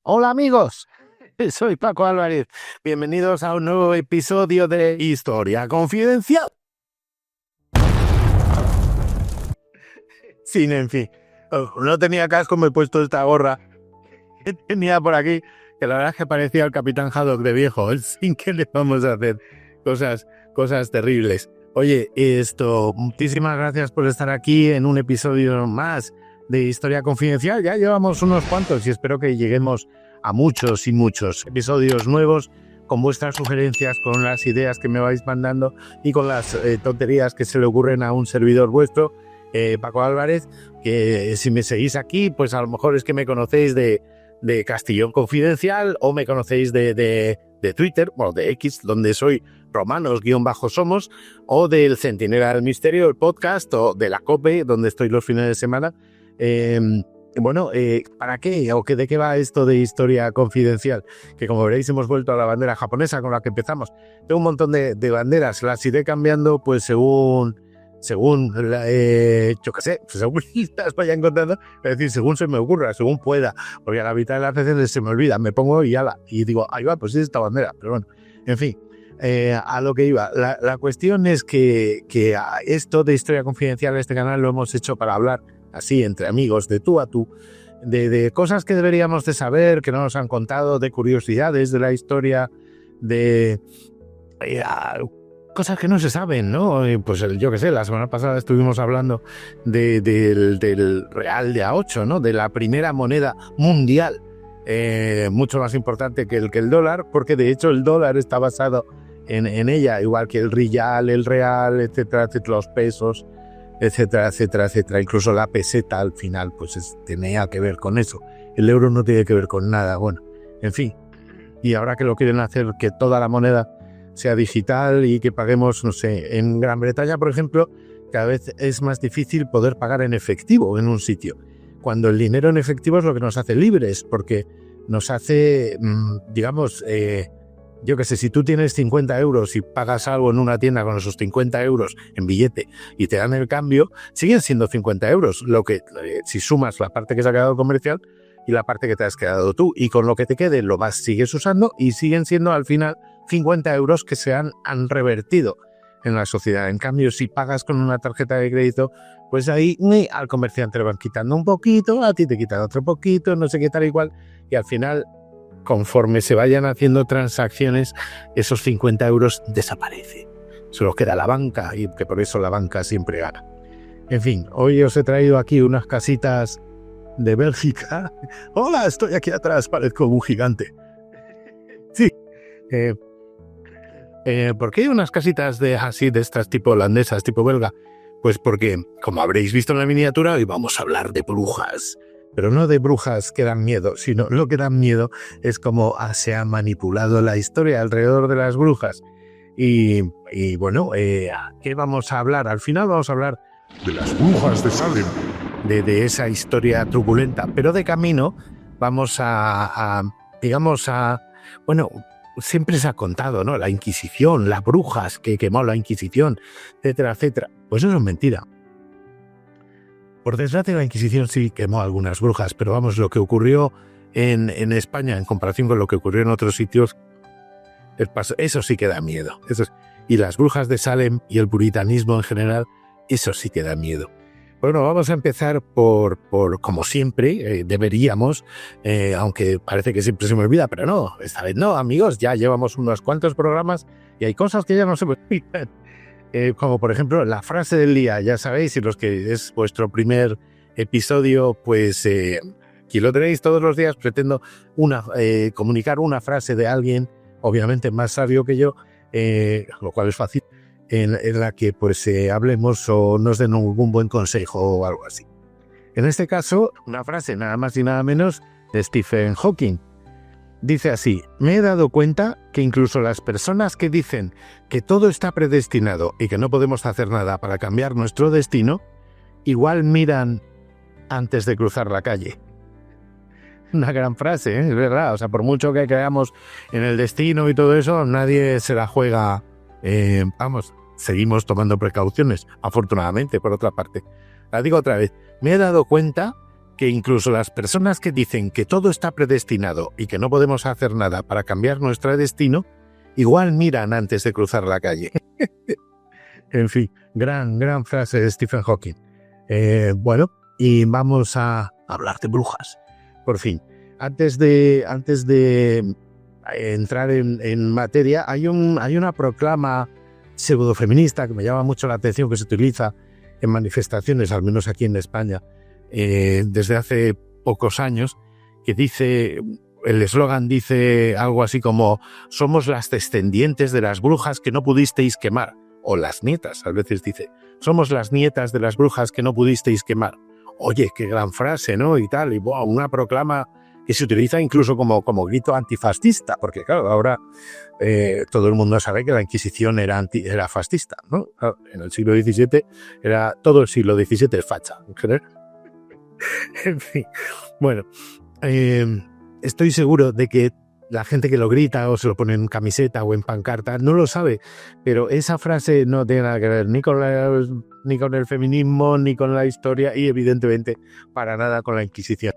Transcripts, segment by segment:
Hola amigos, soy Paco Álvarez. Bienvenidos a un nuevo episodio de Historia Confidencial. En fin, no tenía casco, me he puesto esta gorra que tenía por aquí, que la verdad es que parecía el Capitán Haddock de viejo, sin que le vamos a hacer cosas terribles. Oye, muchísimas gracias por estar aquí en un episodio más de Historia Confidencial. Ya llevamos unos cuantos y espero que lleguemos a muchos y muchos episodios nuevos con vuestras sugerencias, con las ideas que me vais mandando y con las tonterías que se le ocurren a un servidor vuestro, Paco Álvarez, que si me seguís aquí, pues a lo mejor es que me conocéis de Castillón Confidencial o me conocéis de Twitter, bueno, de X, donde soy romanos_somos, o del Centinela del Misterio, el podcast, o de la COPE, donde estoy los fines de semana. ¿Para qué? ¿O de qué va esto de Historia Confidencial? Que como veréis hemos vuelto a la bandera japonesa con la que empezamos. Tengo un montón de banderas, las iré cambiando pues según según las vaya encontrando, es decir, según se me ocurra, según pueda, porque a la mitad de las veces se me olvida, me pongo y digo, ahí va, pues es esta bandera, pero bueno, en fin. A lo que iba, la cuestión es que esto de Historia Confidencial, este canal lo hemos hecho para hablar así entre amigos, de tú a tú, de cosas que deberíamos de saber, que no nos han contado, de curiosidades de la historia, de cosas que no se saben, ¿no? Pues yo qué sé, la semana pasada estuvimos hablando del real de A8, ¿no? De la primera moneda mundial, mucho más importante que el dólar, porque de hecho el dólar está basado en ella, igual que el rial, el real, etcétera, etcétera, los pesos, etcétera, etcétera, etcétera. Incluso la peseta al final pues tenía que ver con eso. El euro no tiene que ver con nada, bueno, en fin. Y ahora que lo quieren hacer que toda la moneda sea digital y que paguemos, no sé, en Gran Bretaña, por ejemplo, cada vez es más difícil poder pagar en efectivo en un sitio, cuando el dinero en efectivo es lo que nos hace libres, porque nos hace, digamos, yo qué sé, si tú tienes 50 euros y pagas algo en una tienda con esos 50 euros en billete y te dan el cambio, siguen siendo 50 euros, lo que si sumas la parte que se ha quedado comercial y la parte que te has quedado tú, y con lo que te quede lo sigues usando y siguen siendo al final 50 euros que se han revertido en la sociedad. En cambio, si pagas con una tarjeta de crédito, pues ahí al comerciante le van quitando un poquito, a ti te quitan otro poquito, no sé qué tal y cual, y al final, conforme se vayan haciendo transacciones, esos 50 euros desaparecen. Solo queda la banca, y que por eso la banca siempre gana. En fin, hoy os he traído aquí unas casitas de Bélgica. Hola, estoy aquí atrás, parezco un gigante. Sí. ¿Por qué hay unas casitas de estas tipo holandesas, tipo belga? Pues porque, como habréis visto en la miniatura, hoy vamos a hablar de brujas. Pero no de brujas que dan miedo, sino lo que dan miedo es cómo se ha manipulado la historia alrededor de las brujas. Y bueno, ¿qué vamos a hablar? Al final vamos a hablar de las brujas de Salem, de esa historia truculenta. Pero de camino vamos bueno, siempre se ha contado, ¿no? La Inquisición, las brujas que quemó la Inquisición, etcétera, etcétera. Pues eso es mentira. Por desgracia, la Inquisición sí quemó algunas brujas, pero vamos, lo que ocurrió en España, en comparación con lo que ocurrió en otros sitios, eso sí que da miedo. Y las brujas de Salem y el puritanismo en general, eso sí que da miedo. Bueno, vamos a empezar por como siempre, deberíamos, aunque parece que siempre se me olvida, pero no, esta vez no, amigos, ya llevamos unos cuantos programas y hay cosas que ya no se me olvidan. Como por ejemplo la frase del día, ya sabéis, y los que es vuestro primer episodio, pues aquí lo tenéis todos los días, pretendo comunicar una frase de alguien, obviamente más sabio que yo, lo cual es fácil, en la que pues hablemos o nos den algún buen consejo o algo así. En este caso, una frase nada más y nada menos de Stephen Hawking. Dice así: me he dado cuenta que incluso las personas que dicen que todo está predestinado y que no podemos hacer nada para cambiar nuestro destino, igual miran antes de cruzar la calle. Una gran frase, es verdad. O sea, por mucho que creamos en el destino y todo eso, nadie se la juega. Seguimos tomando precauciones, afortunadamente, por otra parte. La digo otra vez, me he dado cuenta que incluso las personas que dicen que todo está predestinado y que no podemos hacer nada para cambiar nuestro destino, igual miran antes de cruzar la calle. En fin, gran frase de Stephen Hawking. Bueno, y vamos a hablar de brujas, por fin. Antes de entrar en materia, hay una proclama pseudofeminista que me llama mucho la atención, que se utiliza en manifestaciones, al menos aquí en España, desde hace pocos años, que dice, el eslogan dice algo así como: somos las descendientes de las brujas que no pudisteis quemar, o las nietas, a veces dice, somos las nietas de las brujas que no pudisteis quemar. Oye, qué gran frase, ¿no? Y tal, y wow, una proclama que se utiliza incluso como grito antifascista, porque claro, ahora todo el mundo sabe que la Inquisición era fascista, ¿no? En el siglo XVII era todo el siglo XVII facha, en general. En fin, bueno, estoy seguro de que la gente que lo grita o se lo pone en camiseta o en pancarta no lo sabe, pero esa frase no tiene nada que ver ni con el feminismo, ni con la historia y evidentemente para nada con la Inquisición.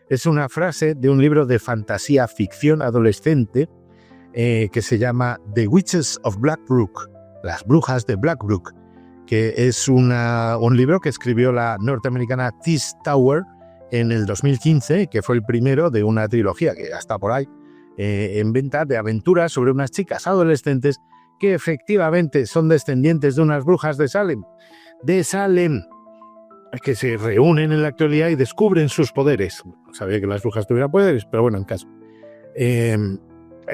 Es una frase de un libro de fantasía ficción adolescente que se llama The Witches of Blackbrook, las brujas de Blackbrook, que es un libro que escribió la norteamericana Tess Tower en el 2015, que fue el primero de una trilogía que ya está por ahí en venta, de aventuras sobre unas chicas adolescentes que efectivamente son descendientes de unas brujas de Salem, que se reúnen en la actualidad y descubren sus poderes. No sabía que las brujas tuvieran poderes, pero bueno, en caso. El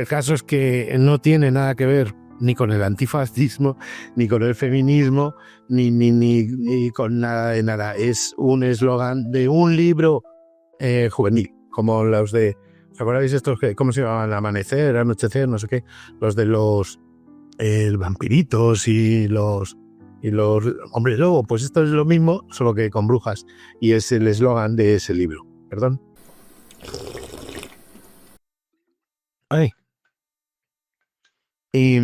caso es que no tiene nada que ver ni con el antifascismo, ni con el feminismo, ni con nada de nada. Es un eslogan de un libro juvenil, como los de... ¿Os acordáis estos? ¿Cómo se llamaban? Amanecer, Anochecer, no sé qué. Los de los vampiritos y los hombres lobo. Pues esto es lo mismo, solo que con brujas. Y es el eslogan de ese libro. Perdón. Ay. Y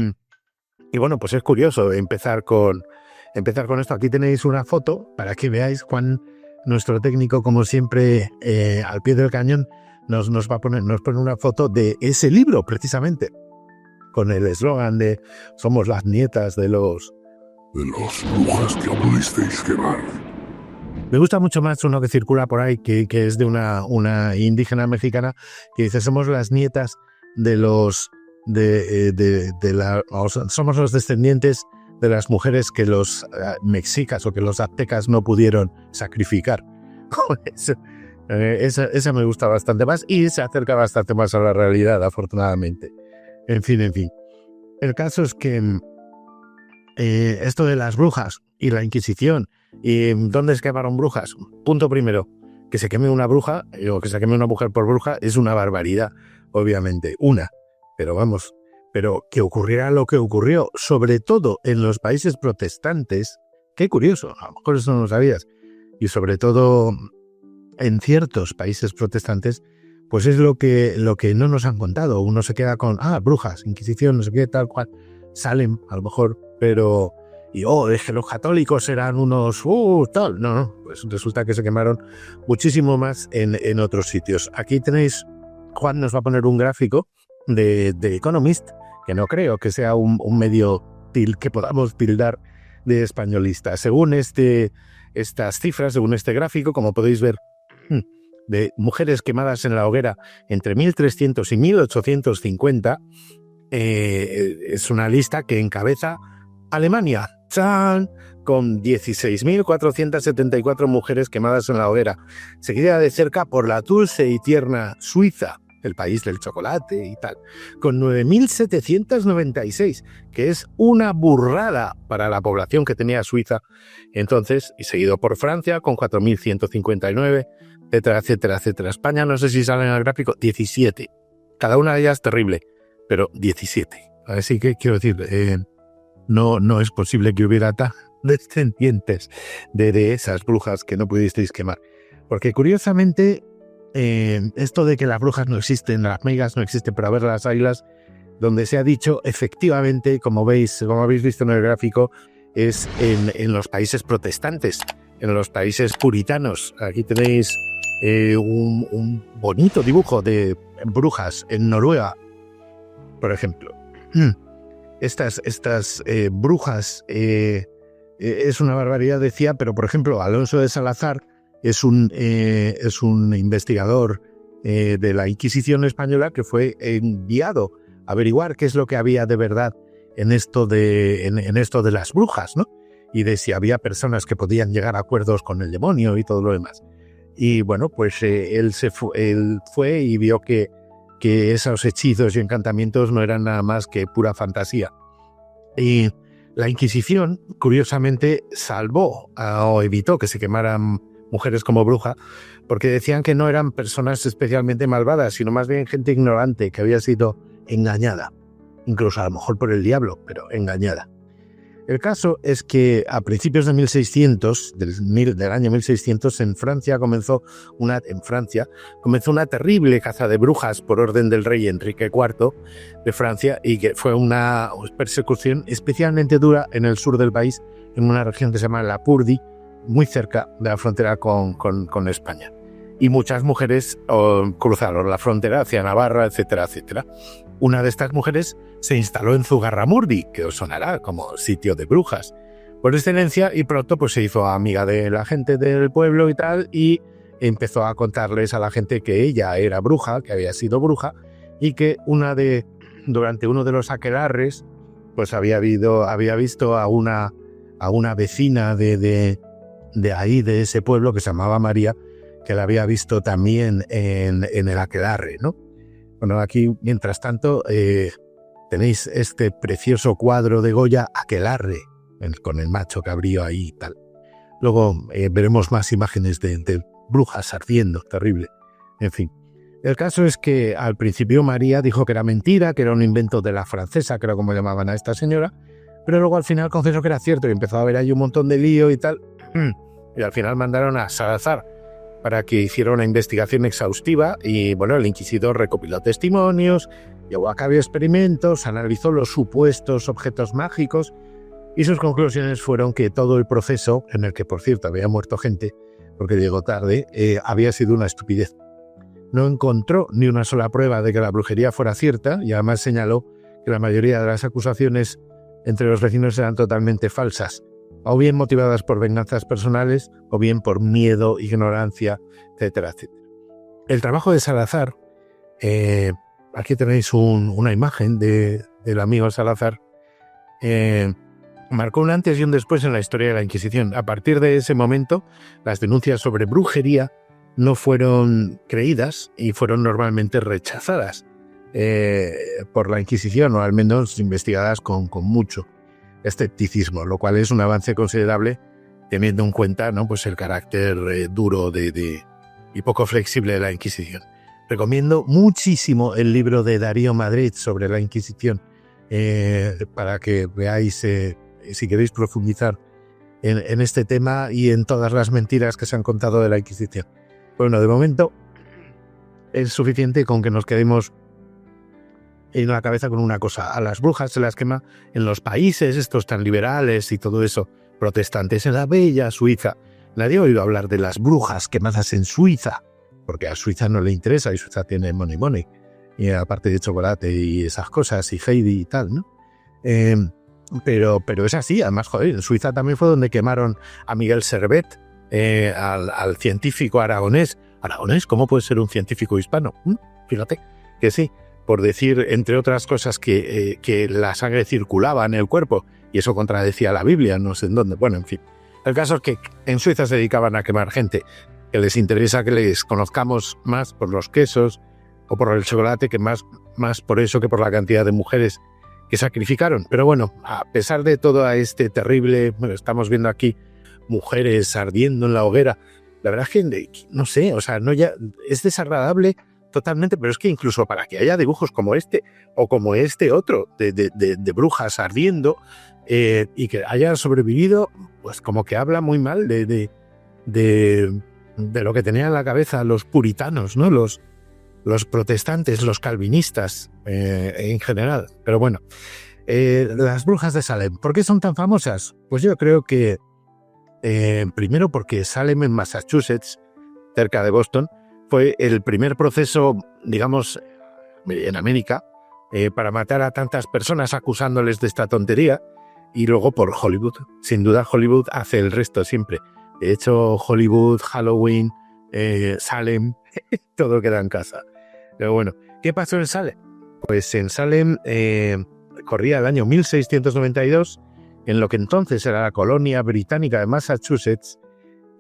bueno, pues es curioso empezar con esto. Aquí tenéis una foto para que veáis. Juan, nuestro técnico, como siempre, al pie del cañón, nos pone una foto de ese libro, precisamente, con el eslogan de somos las nietas de las brujas que no pudisteis quemar. Me gusta mucho más uno que circula por ahí, que es de una indígena mexicana, que dice somos las nietas de somos los descendientes de las mujeres que los mexicas o que los aztecas no pudieron sacrificar. Esa me gusta bastante más y se acerca bastante más a la realidad, afortunadamente. En fin. El caso es que esto de las brujas y la Inquisición y dónde se quemaron brujas. Punto primero, que se queme una bruja o que se queme una mujer por bruja es una barbaridad, obviamente, pero que ocurriera lo que ocurrió, sobre todo en los países protestantes, qué curioso, a lo mejor eso no lo sabías, y sobre todo en ciertos países protestantes, pues es lo que no nos han contado. Uno se queda con, brujas, Inquisición, no sé qué, tal cual, Salem, a lo mejor, pero... es que los católicos eran unos... tal. No, pues resulta que se quemaron muchísimo más en otros sitios. Aquí tenéis, Juan nos va a poner un gráfico de Economist, que no creo que sea un medio que podamos tildar de españolista. Según estas cifras, según este gráfico, como podéis ver, de mujeres quemadas en la hoguera entre 1300 y 1850, es una lista que encabeza Alemania, ¡chan!, con 16.474 mujeres quemadas en la hoguera, seguida de cerca por la dulce y tierna Suiza, el país del chocolate y tal, con 9.796, que es una burrada para la población que tenía Suiza entonces, y seguido por Francia con 4.159, etcétera. España, no sé si sale en el gráfico, 17. Cada una de ellas terrible, pero 17. Así que quiero decir, no es posible que hubiera descendientes de esas brujas que no pudisteis quemar. Porque curiosamente, esto de que las brujas no existen, las meigas no existen, pero a ver las águilas, donde se ha dicho, efectivamente, como habéis visto en el gráfico, es en los países protestantes, en los países puritanos. Aquí tenéis un bonito dibujo de brujas en Noruega, por ejemplo. Estas brujas, es una barbaridad, decía, pero por ejemplo, Alonso de Salazar es un investigador de la Inquisición española que fue enviado a averiguar qué es lo que había de verdad en esto de las brujas, ¿no? Y de si había personas que podían llegar a acuerdos con el demonio y todo lo demás. Y bueno, pues él fue y vio que esos hechizos y encantamientos no eran nada más que pura fantasía. Y la Inquisición, curiosamente, salvó o evitó que se quemaran mujeres como bruja, porque decían que no eran personas especialmente malvadas, sino más bien gente ignorante que había sido engañada, incluso a lo mejor por el diablo, pero engañada. El caso es que a principios de 1600, del año 1600, en Francia comenzó una terrible caza de brujas por orden del rey Enrique IV de Francia, y que fue una persecución especialmente dura en el sur del país, en una región que se llama La Purdi, muy cerca de la frontera con España. Y muchas mujeres cruzaron la frontera hacia Navarra, etcétera, etcétera. Una de estas mujeres se instaló en Zugarramurdi, que os sonará como sitio de brujas por excelencia, y pronto pues se hizo amiga de la gente del pueblo y tal, y empezó a contarles a la gente que ella era bruja, que había sido bruja, y que durante uno de los aquelarres pues había visto a una vecina de ahí, de ese pueblo, que se llamaba María, que la había visto también en el aquelarre, ¿no? Bueno, aquí, mientras tanto, tenéis este precioso cuadro de Goya, Aquelarre, con el macho cabrío ahí y tal. Luego veremos más imágenes de brujas ardiendo, terrible. En fin, el caso es que al principio María dijo que era mentira, que era un invento de la francesa, que era como llamaban a esta señora, pero luego al final confesó que era cierto y empezó a haber ahí un montón de lío y tal. Y al final mandaron a Salazar para que hiciera una investigación exhaustiva, y bueno, el inquisidor recopiló testimonios, llevó a cabo experimentos, analizó los supuestos objetos mágicos, y sus conclusiones fueron que todo el proceso, en el que por cierto había muerto gente porque llegó tarde, había sido una estupidez. No encontró ni una sola prueba de que la brujería fuera cierta, y además señaló que la mayoría de las acusaciones entre los vecinos eran totalmente falsas, o bien motivadas por venganzas personales, o bien por miedo, ignorancia, etcétera, etcétera. El trabajo de Salazar, aquí tenéis una imagen del amigo Salazar, marcó un antes y un después en la historia de la Inquisición. A partir de ese momento, las denuncias sobre brujería no fueron creídas y fueron normalmente rechazadas por la Inquisición, o al menos investigadas con mucho escepticismo, lo cual es un avance considerable teniendo en cuenta, ¿no?, pues el carácter duro y poco flexible de la Inquisición. Recomiendo muchísimo el libro de Darío Madrid sobre la Inquisición, para que veáis, si queréis profundizar en este tema y en todas las mentiras que se han contado de la Inquisición. Bueno, de momento es suficiente con que nos quedemos en la cabeza con una cosa: a las brujas se las quema en los países estos tan liberales y todo eso, protestantes, en la bella Suiza. Nadie ha oído hablar de las brujas quemadas en Suiza, porque a Suiza no le interesa, y Suiza tiene money, y aparte de chocolate y esas cosas, y Heidi y tal, ¿no? Pero es así. Además, joder, en Suiza también fue donde quemaron a Miguel Servet, al científico aragonés. ¿Aragonés? ¿Cómo puede ser un científico hispano? Fíjate que sí, por decir, entre otras cosas, que la sangre circulaba en el cuerpo, y eso contradecía la Biblia, no sé en dónde. Bueno, en fin. El caso es que en Suiza se dedicaban a quemar gente, que les interesa que les conozcamos más por los quesos o por el chocolate, que más por eso que por la cantidad de mujeres que sacrificaron. Pero bueno, a pesar de todo este terrible, bueno, estamos viendo aquí mujeres ardiendo en la hoguera. La verdad es que, no sé, o sea, no, ya es desagradable totalmente, pero es que incluso para que haya dibujos como este o como este otro de brujas ardiendo, y que hayan sobrevivido, pues como que habla muy mal de lo que tenían en la cabeza los puritanos, ¿no? Los protestantes, los calvinistas en general. Pero bueno, las brujas de Salem, ¿por qué son tan famosas? Pues yo creo que primero porque Salem, en Massachusetts, cerca de Boston, fue el primer proceso, digamos, en América, para matar a tantas personas acusándoles de esta tontería, y luego por Hollywood. Sin duda Hollywood hace el resto siempre. De hecho, Hollywood, Halloween, Salem, todo queda en casa. Pero bueno, ¿qué pasó en Salem? Pues en Salem corría el año 1692, en lo que entonces era la colonia británica de Massachusetts,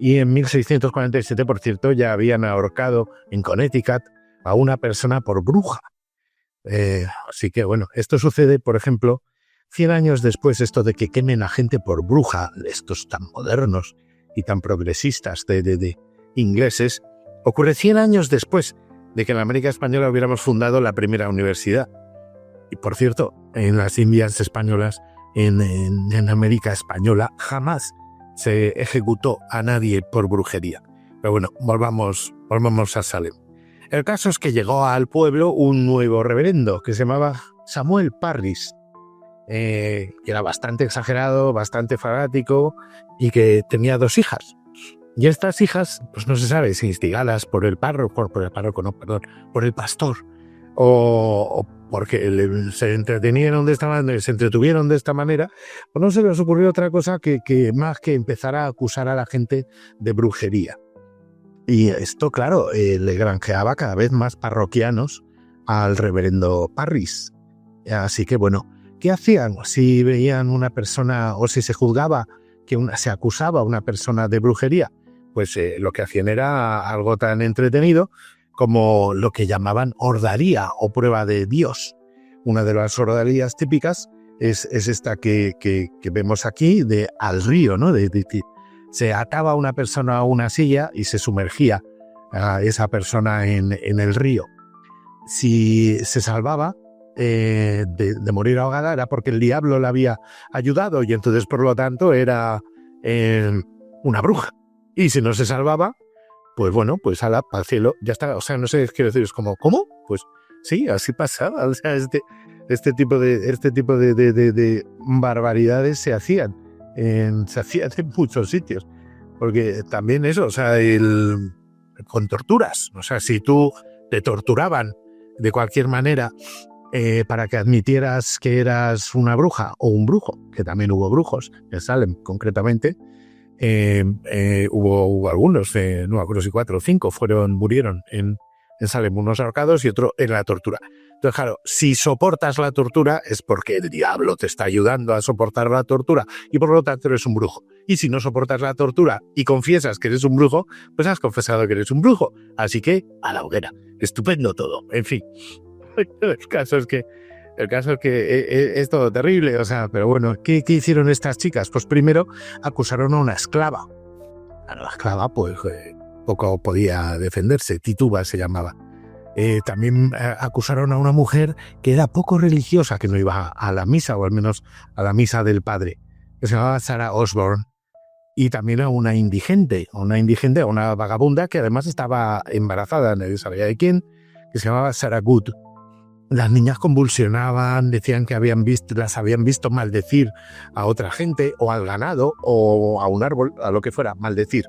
y en 1647, por cierto, ya habían ahorcado en Connecticut a una persona por bruja. Así que bueno, esto sucede, por ejemplo, 100 años después, esto de que quemen a gente por bruja, estos tan modernos y tan progresistas de ingleses, ocurre 100 años después de que en la América Española hubiéramos fundado la primera universidad. Y por cierto, en las Indias españolas, en América Española, jamás se ejecutó a nadie por brujería. Pero bueno, volvamos a Salem. El caso es que llegó al pueblo un nuevo reverendo que se llamaba Samuel Parris, que era bastante exagerado, bastante fanático y que tenía 2 hijas. Y estas hijas, pues no se sabe si instigadas por el párroco, por el pastor, o porque se entretuvieron de esta manera, pues no se les ocurrió otra cosa que más que empezar a acusar a la gente de brujería. Y esto, claro, le granjeaba cada vez más parroquianos al reverendo Parris. Así que, bueno, ¿qué hacían si veían una persona o si se juzgaba se acusaba a una persona de brujería? Pues lo que hacían era algo tan entretenido como lo que llamaban ordaría o prueba de Dios. Una de las ordarías típicas es esta que vemos aquí, de al río, ¿no? Se ataba a una persona a una silla y se sumergía a esa persona en el río. Si se salvaba de morir ahogada era porque el diablo la había ayudado y entonces, por lo tanto, era una bruja. Y si no se salvaba, pues bueno, pues ala, al cielo, ya está. O sea, no sé, quiero decir, es como, ¿cómo? Pues sí, así pasaba. O sea, este tipo de barbaridades se hacían en muchos sitios. Porque también eso, o sea, con torturas. O sea, si tú te torturaban de cualquier manera para que admitieras que eras una bruja o un brujo, que también hubo brujos en Salem concretamente, hubo algunos, no me acuerdo si 4 o 5 murieron en Salem, unos ahorcados y otro en la tortura. Entonces, claro, si soportas la tortura es porque el diablo te está ayudando a soportar la tortura y por lo tanto eres un brujo. Y si no soportas la tortura y confiesas que eres un brujo, pues has confesado que eres un brujo. Así que a la hoguera. Estupendo todo. En fin, el caso es que es todo terrible. O sea, pero bueno, ¿qué hicieron estas chicas? Pues primero acusaron a una esclava. A la esclava, pues poco podía defenderse. Tituba se llamaba. También acusaron a una mujer que era poco religiosa, que no iba a la misa, o al menos a la misa del padre, que se llamaba Sarah Osborne. Y también a una indigente, a una vagabunda que además estaba embarazada, nadie sabía de quién, que se llamaba Sarah Good. Las niñas convulsionaban, decían que las habían visto maldecir a otra gente, o al ganado, o a un árbol, a lo que fuera, maldecir.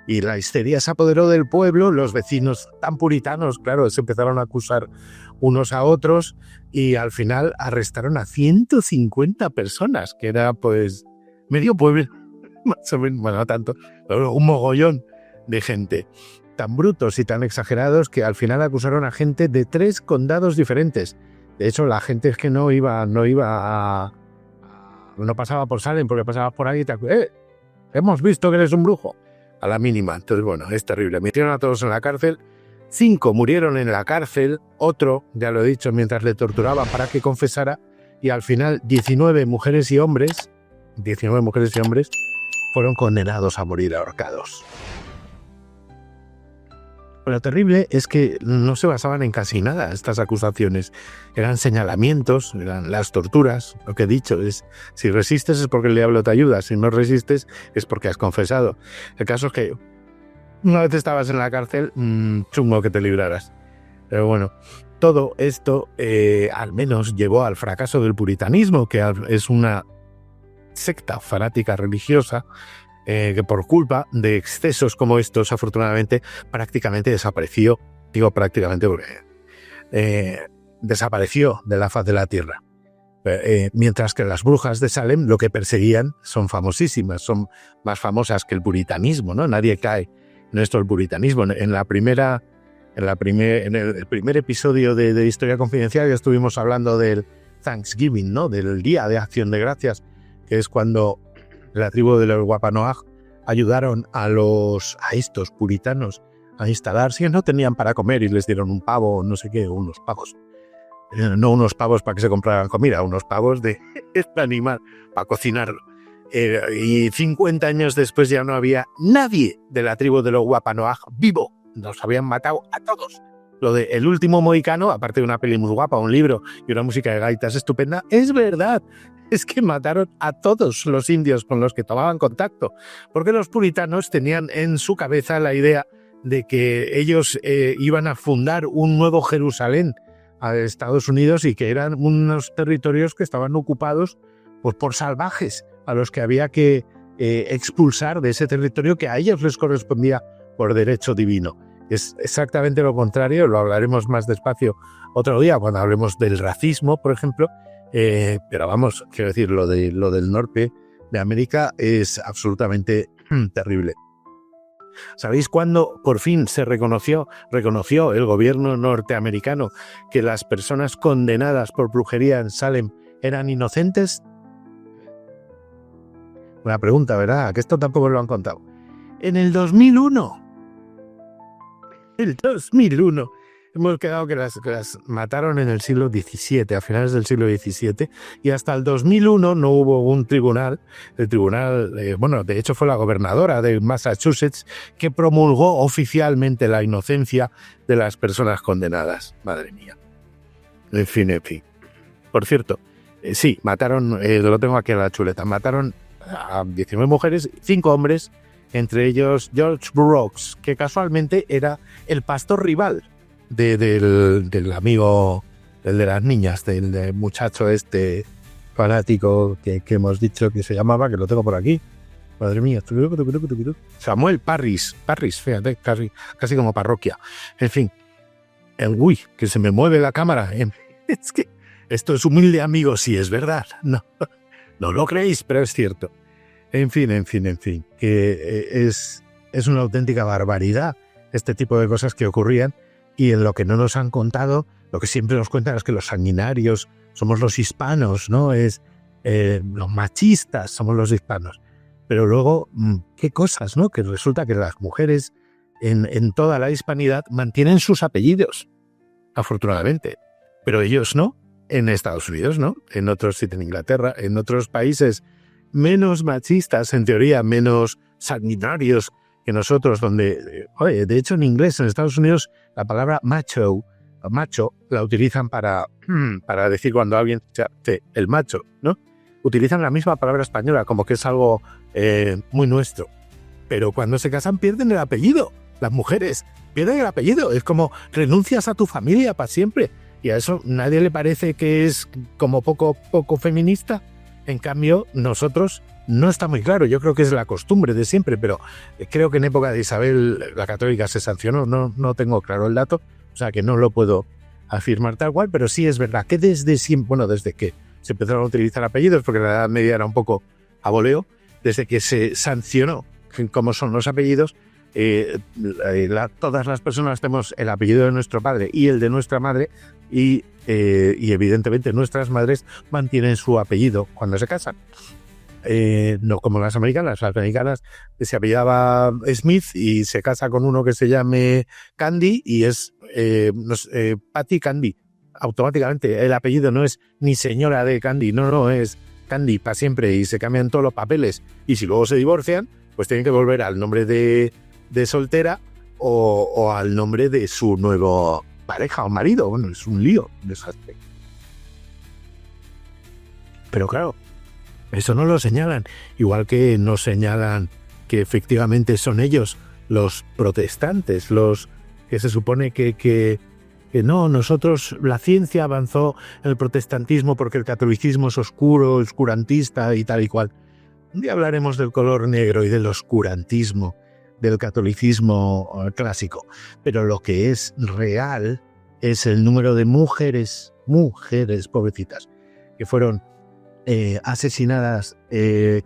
Y la histeria se apoderó del pueblo, los vecinos tan puritanos, claro, se empezaron a acusar unos a otros y al final arrestaron a 150 personas, que era pues medio pueblo, más o menos, bueno, no tanto, pero un mogollón de gente. Tan brutos y tan exagerados que al final acusaron a gente de 3 condados diferentes. De hecho, la gente es que no pasaba por Salem porque pasaba por ahí y te hemos visto que eres un brujo. A la mínima. Entonces, bueno, es terrible. Metieron a todos en la cárcel. 5 murieron en la cárcel. Otro, ya lo he dicho, mientras le torturaban para que confesara. Y al final, 19 mujeres y hombres fueron condenados a morir ahorcados. Lo terrible es que no se basaban en casi nada estas acusaciones. Eran señalamientos, eran las torturas. Lo que he dicho es, si resistes es porque el diablo te ayuda, si no resistes es porque has confesado. El caso es que una vez estabas en la cárcel, chungo que te libraras. Pero bueno, todo esto al menos llevó al fracaso del puritanismo, que es una secta fanática religiosa que por culpa de excesos como estos, afortunadamente, prácticamente desapareció. Digo prácticamente porque desapareció de la faz de la tierra. Mientras que las brujas de Salem lo que perseguían son famosísimas, son más famosas que el puritanismo, ¿no? Nadie cae en esto del puritanismo. En el primer episodio de Historia Confidencial ya estuvimos hablando del Thanksgiving, ¿no? Del Día de Acción de Gracias, que es cuando la tribu de los Wampanoag ayudaron a estos puritanos a instalarse, que no tenían para comer y les dieron un pavo, no sé qué, unos pavos. No unos pavos para que se compraran comida, unos pavos de este animal para cocinarlo. Y 50 años después ya no había nadie de la tribu de los Wampanoag vivo. Nos habían matado a todos. Lo de El último mohicano, aparte de una peli muy guapa, un libro y una música de gaitas estupenda, es verdad. Es que mataron a todos los indios con los que tomaban contacto. Porque los puritanos tenían en su cabeza la idea de que ellos iban a fundar un nuevo Jerusalén a Estados Unidos y que eran unos territorios que estaban ocupados pues, por salvajes a los que había que expulsar de ese territorio que a ellos les correspondía por derecho divino. Es exactamente lo contrario, lo hablaremos más despacio otro día cuando hablemos del racismo, por ejemplo, pero vamos, quiero decir, lo del norte de América es absolutamente terrible. ¿Sabéis cuándo por fin se reconoció el gobierno norteamericano que las personas condenadas por brujería en Salem eran inocentes? Una pregunta, ¿verdad? Que esto tampoco lo han contado. En el 2001. El 2001. Hemos quedado que las mataron en el siglo XVII, a finales del siglo XVII, y hasta el 2001 no hubo un tribunal, de hecho fue la gobernadora de Massachusetts que promulgó oficialmente la inocencia de las personas condenadas. Madre mía. En fin. Por cierto, sí, mataron, lo tengo aquí a la chuleta, mataron a 19 mujeres, 5 hombres, entre ellos George Brooks, que casualmente era el pastor rival del amigo, el de las niñas, del muchacho este fanático que hemos dicho que se llamaba, que lo tengo por aquí. Madre mía. Samuel Parris, fíjate, casi como parroquia. En fin. Uy, que se me mueve la cámara. Es que esto es humilde amigo, sí es verdad. No lo creéis, pero es cierto. En fin. Que es una auténtica barbaridad este tipo de cosas que ocurrían. Y en lo que no nos han contado, lo que siempre nos cuentan es que los sanguinarios somos los hispanos, ¿no? Los machistas somos los hispanos. Pero luego, qué cosas, ¿no? Que resulta que las mujeres en toda la hispanidad mantienen sus apellidos, afortunadamente. Pero ellos no. En Estados Unidos, ¿no? En otros sitios, en Inglaterra, en otros países menos machistas, en teoría, menos sanguinarios que nosotros, donde, de hecho en inglés, en Estados Unidos, la palabra macho la utilizan para decir cuando alguien, el macho, ¿no? Utilizan la misma palabra española, como que es algo muy nuestro. Pero cuando se casan pierden el apellido. Las mujeres pierden el apellido. Es como renuncias a tu familia para siempre. Y a eso nadie le parece que es como poco feminista. En cambio, nosotros no está muy claro. Yo creo que es la costumbre de siempre, pero creo que en época de Isabel la Católica se sancionó. No tengo claro el dato, o sea que no lo puedo afirmar tal cual, pero sí es verdad que desde siempre, desde que se empezaron a utilizar apellidos, porque la Edad Media era un poco a voleo, desde que se sancionó cómo son los apellidos, todas las personas tenemos el apellido de nuestro padre y el de nuestra madre, y evidentemente nuestras madres mantienen su apellido cuando se casan. No como las americanas se apellidaba Smith y se casa con uno que se llame Candy y es Patty Candy. Automáticamente el apellido no es ni señora de Candy, no, es Candy para siempre y se cambian todos los papeles. Y si luego se divorcian, pues tienen que volver al nombre de soltera o al nombre de su nuevo pareja o marido. Bueno, es un lío, un desastre. Pero claro, eso no lo señalan, igual que no señalan que efectivamente son ellos los protestantes, los que se supone que no, nosotros, la ciencia avanzó en el protestantismo porque el catolicismo es oscuro, oscurantista y tal y cual. Un día hablaremos del color negro y del oscurantismo del catolicismo clásico, pero lo que es real es el número de mujeres pobrecitas, que fueron asesinadas,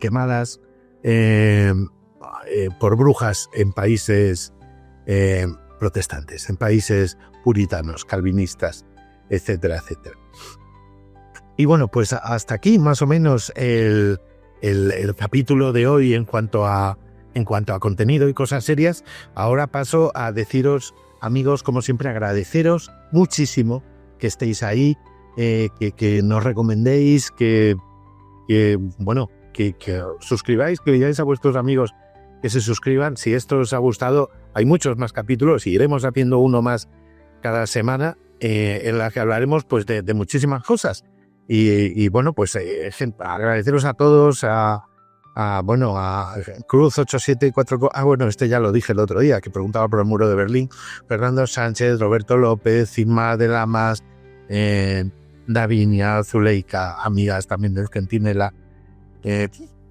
quemadas por brujas en países protestantes, en países puritanos, calvinistas, etcétera, etcétera. Y bueno, pues hasta aquí más o menos el capítulo de hoy en cuanto a contenido y cosas serias. Ahora paso a deciros, amigos, como siempre, agradeceros muchísimo que estéis ahí, que nos recomendéis, que suscribáis, que digáis a vuestros amigos que se suscriban. Si esto os ha gustado, hay muchos más capítulos y iremos haciendo uno más cada semana en la que hablaremos pues de muchísimas cosas. Y bueno, pues agradeceros a todos, a Cruz 874, este ya lo dije el otro día, que preguntaba por el muro de Berlín, Fernando Sánchez, Roberto López, Inma de Lamas, Davinia, Zuleika, amigas también del Centinela,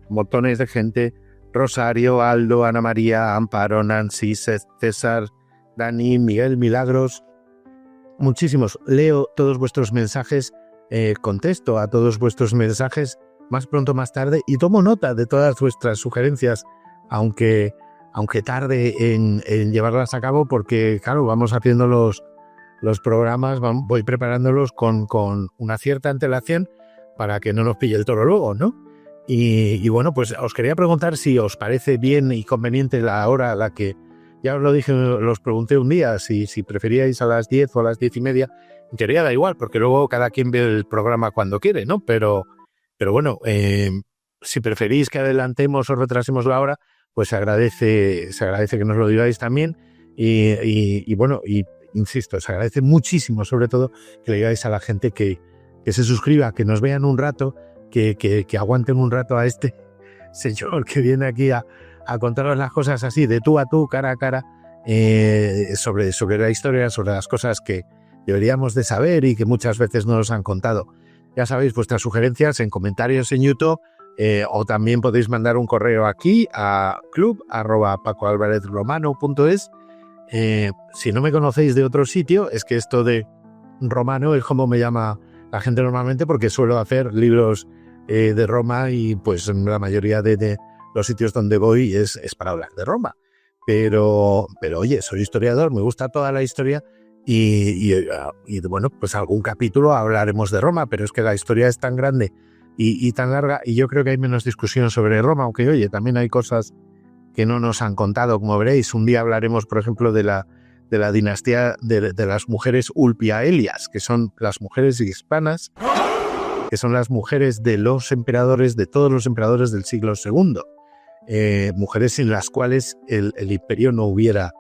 montones de gente, Rosario, Aldo, Ana María, Amparo, Nancy, César, Dani, Miguel, Milagros, muchísimos. Leo todos vuestros mensajes, contesto a todos vuestros mensajes más pronto más tarde y tomo nota de todas vuestras sugerencias, aunque tarde en llevarlas a cabo, porque claro, vamos haciendo los programas, voy preparándolos con una cierta antelación para que no nos pille el toro luego, ¿no? Y bueno, pues os quería preguntar si os parece bien y conveniente la hora a la que, ya os lo dije, los pregunté un día, si preferíais a las 10 o a las 10:30. En teoría da igual, porque luego cada quien ve el programa cuando quiere, ¿no? Pero bueno, si preferís que adelantemos o retrasemos la hora, pues se agradece que nos lo digáis también. Y bueno, y insisto, se agradece muchísimo, sobre todo, que le digáis a la gente que se suscriba, que nos vean un rato, que aguanten un rato a este señor que viene aquí a contaros las cosas así, de tú a tú, cara a cara, sobre la historia, sobre las cosas que deberíamos de saber y que muchas veces no nos han contado. Ya sabéis, vuestras sugerencias en comentarios en YouTube, o también podéis mandar un correo aquí a club@pacoalvarezromano.es. Si no me conocéis de otro sitio, es que esto de romano es como me llama la gente normalmente, porque suelo hacer libros de Roma y pues en la mayoría de los sitios donde voy es para hablar de Roma. Pero oye, soy historiador, me gusta toda la historia y bueno, pues algún capítulo hablaremos de Roma, pero es que la historia es tan grande y tan larga, y yo creo que hay menos discusión sobre Roma, aunque oye, también hay cosas que no nos han contado, como veréis. Un día hablaremos, por ejemplo, de la dinastía de las mujeres ulpiaelias, que son las mujeres hispanas, que son las mujeres de los emperadores, de todos los emperadores del siglo II. Mujeres sin las cuales el imperio no hubiera,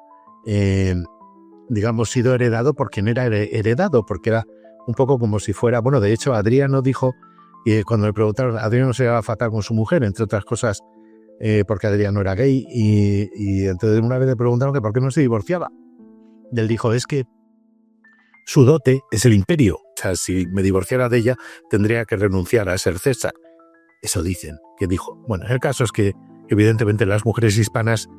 digamos, sido heredado por quien era heredado, porque era un poco como si fuera, bueno, de hecho Adriano dijo, cuando le preguntaron, Adriano se llevaba fatal con su mujer, entre otras cosas, porque Adriano era gay, y entonces una vez le preguntaron que por qué no se divorciaba. Y él dijo, es que su dote es el imperio, o sea, si me divorciara de ella tendría que renunciar a ser César. Eso dicen que dijo. Bueno, el caso es que evidentemente las mujeres hispanas,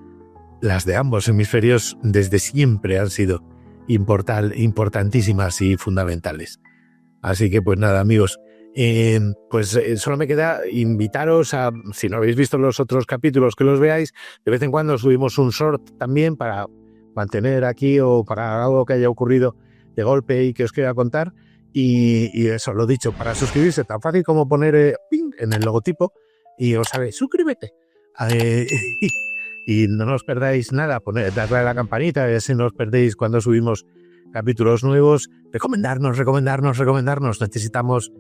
las de ambos hemisferios, desde siempre han sido importantísimas y fundamentales. Así que pues nada, amigos, solo me queda invitaros a, si no habéis visto los otros capítulos, que los veáis. De vez en cuando subimos un short también para mantener aquí, o para algo que haya ocurrido de golpe y que os quiera contar. Y eso, lo dicho, para suscribirse, tan fácil como poner ping en el logotipo y os sale suscríbete. Y no os perdáis nada, darle a la campanita, y así no os perdéis cuando subimos capítulos nuevos. Recomendarnos. Necesitamos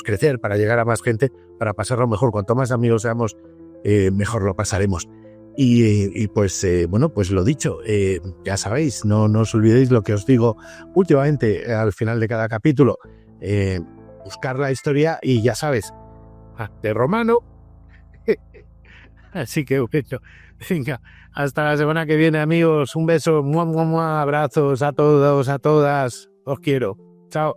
crecer para llegar a más gente, para pasarlo mejor. Cuanto más amigos seamos, mejor lo pasaremos. Y pues bueno, pues lo dicho, ya sabéis, no os olvidéis lo que os digo últimamente al final de cada capítulo. Buscar la historia y ya sabes, de romano. Así que bueno, venga, hasta la semana que viene, amigos. Un beso, abrazos a todos, a todas. Os quiero. Chao.